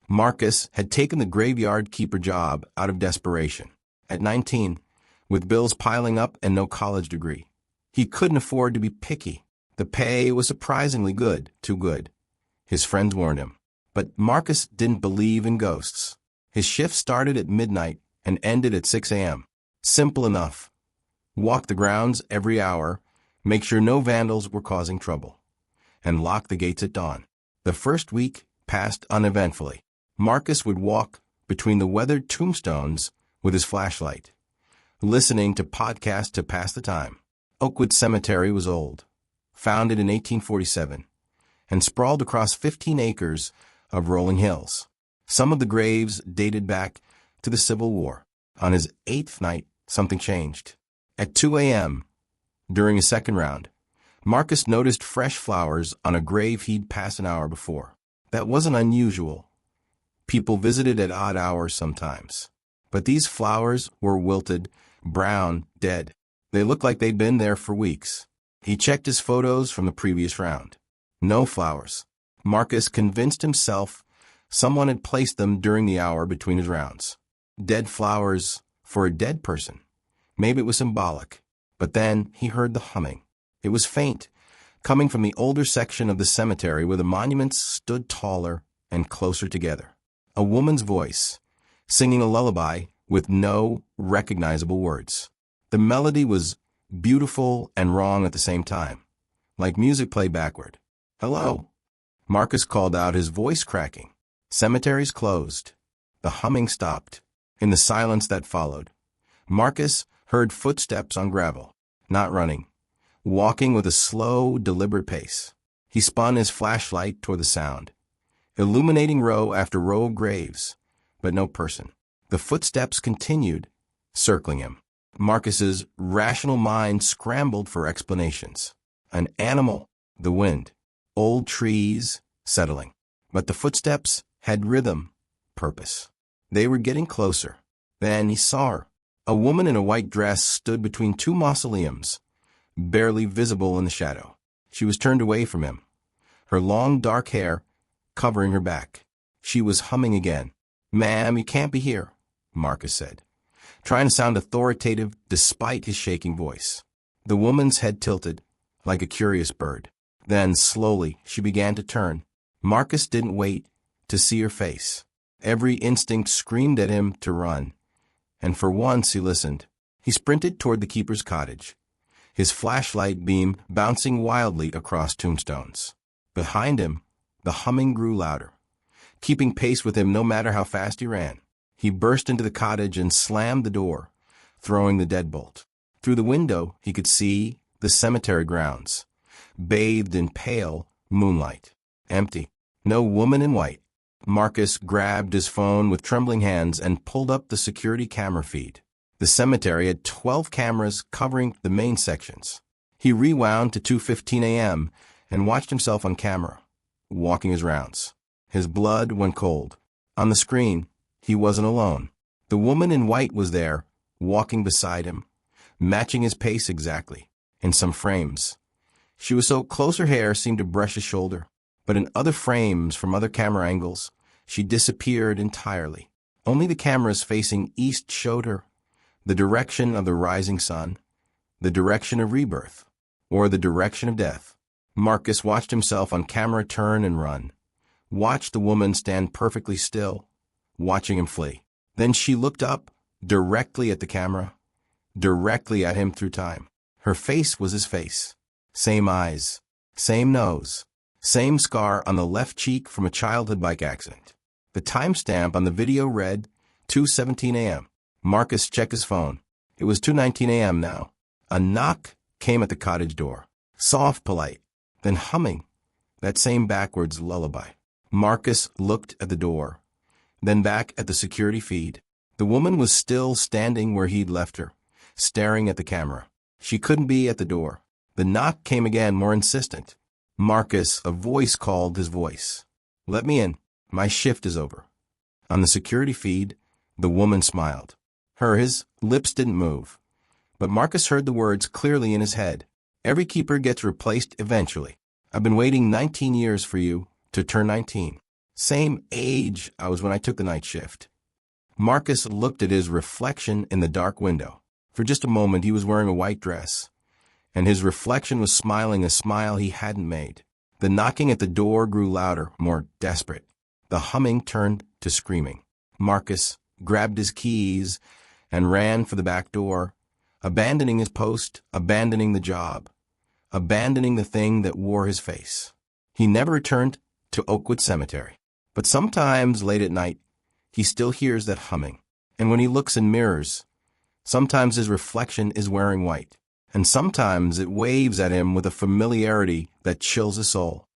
Marcus had taken the graveyard keeper job out of desperation. At 19, with bills piling up and no college degree, he couldn't afford to be picky. The pay was surprisingly good, too good. His friends warned him. But Marcus didn't believe in ghosts. His shift started at midnight and ended at 6 a.m. Simple enough. Walk the grounds every hour, make sure no vandals were causing trouble, and lock the gates at dawn. The first week passed uneventfully. Marcus would walk between the weathered tombstones with his flashlight, listening to podcasts to pass the time. Oakwood Cemetery was old, founded in 1847, and sprawled across 15 acres of rolling hills. Some of the graves dated back to the Civil War. On his 8th night, something changed. At 2 a.m., during a second round, Marcus noticed fresh flowers on a grave he'd passed an hour before. That wasn't unusual. People visited at odd hours sometimes. But these flowers were wilted, brown, dead. They looked like they'd been there for weeks. He checked his photos from the previous round. No flowers. Marcus convinced himself someone had placed them during the hour between his rounds. Dead flowers for a dead person. Maybe it was symbolic. But then he heard the humming. It was faint, coming from the older section of the cemetery where the monuments stood taller and closer together. A woman's voice, singing a lullaby with no recognizable words. The melody was beautiful and wrong at the same time, like music played backward. "Hello," Marcus called out, his voice cracking. Cemeteries closed. The humming stopped. In the silence that followed, Marcus heard footsteps on gravel, not running, walking with a slow, deliberate pace. He spun his flashlight toward the sound, illuminating row after row of graves, but no person. The footsteps continued, circling him. Marcus's rational mind scrambled for explanations. An animal, the wind, old trees, settling. But the footsteps had rhythm, purpose. They were getting closer. Then he saw her. A woman in a white dress stood between two mausoleums, barely visible in the shadow. She was turned away from him, her long dark hair covering her back. She was humming again. "Ma'am, you can't be here," Marcus said, trying to sound authoritative despite his shaking voice. The woman's head tilted, like a curious bird. Then, slowly, she began to turn. Marcus didn't wait to see her face. Every instinct screamed at him to run, and for once he listened. He sprinted toward the keeper's cottage, his flashlight beam bouncing wildly across tombstones. Behind him, the humming grew louder, keeping pace with him no matter how fast he ran. He burst into the cottage and slammed the door, throwing the deadbolt. Through the window, he could see the cemetery grounds, bathed in pale moonlight. Empty. No woman in white. Marcus grabbed his phone with trembling hands and pulled up the security camera feed. The cemetery had 12 cameras covering the main sections. He rewound to 2:15 a.m. and watched himself on camera, walking his rounds. His blood went cold. On the screen, he wasn't alone. The woman in white was there, walking beside him, matching his pace exactly. In some frames, she was so close her hair seemed to brush his shoulder. But in other frames from other camera angles, she disappeared entirely. Only the cameras facing east showed her, the direction of the rising sun, the direction of rebirth, or the direction of death. Marcus watched himself on camera turn and run, watched the woman stand perfectly still, watching him flee. Then she looked up, directly at the camera, directly at him through time. Her face was his face. Same eyes, same nose, same scar on the left cheek from a childhood bike accident. The timestamp on the video read 2:17 a.m. Marcus checked his phone. It was 2:19 a.m. now. A knock came at the cottage door. Soft, polite, then humming that same backwards lullaby. Marcus looked at the door, then back at the security feed. The woman was still standing where he'd left her, staring at the camera. She couldn't be at the door. The knock came again, more insistent. Marcus, a voice called his voice. "Let me in. My shift is over." On the security feed, the woman smiled. His lips didn't move, but Marcus heard the words clearly in his head. "Every keeper gets replaced eventually. I've been waiting 19 years for you to turn 19. Same age I was when I took the night shift. Marcus looked at his reflection in the dark window. For just a moment, he was wearing a white dress, and his reflection was smiling a smile he hadn't made. The knocking at the door grew louder, more desperate. The humming turned to screaming. Marcus grabbed his keys and ran for the back door, abandoning his post, abandoning the job, abandoning the thing that wore his face. He never returned to Oakwood Cemetery. But sometimes, late at night, he still hears that humming. And when he looks in mirrors, sometimes his reflection is wearing white, and sometimes it waves at him with a familiarity that chills his soul.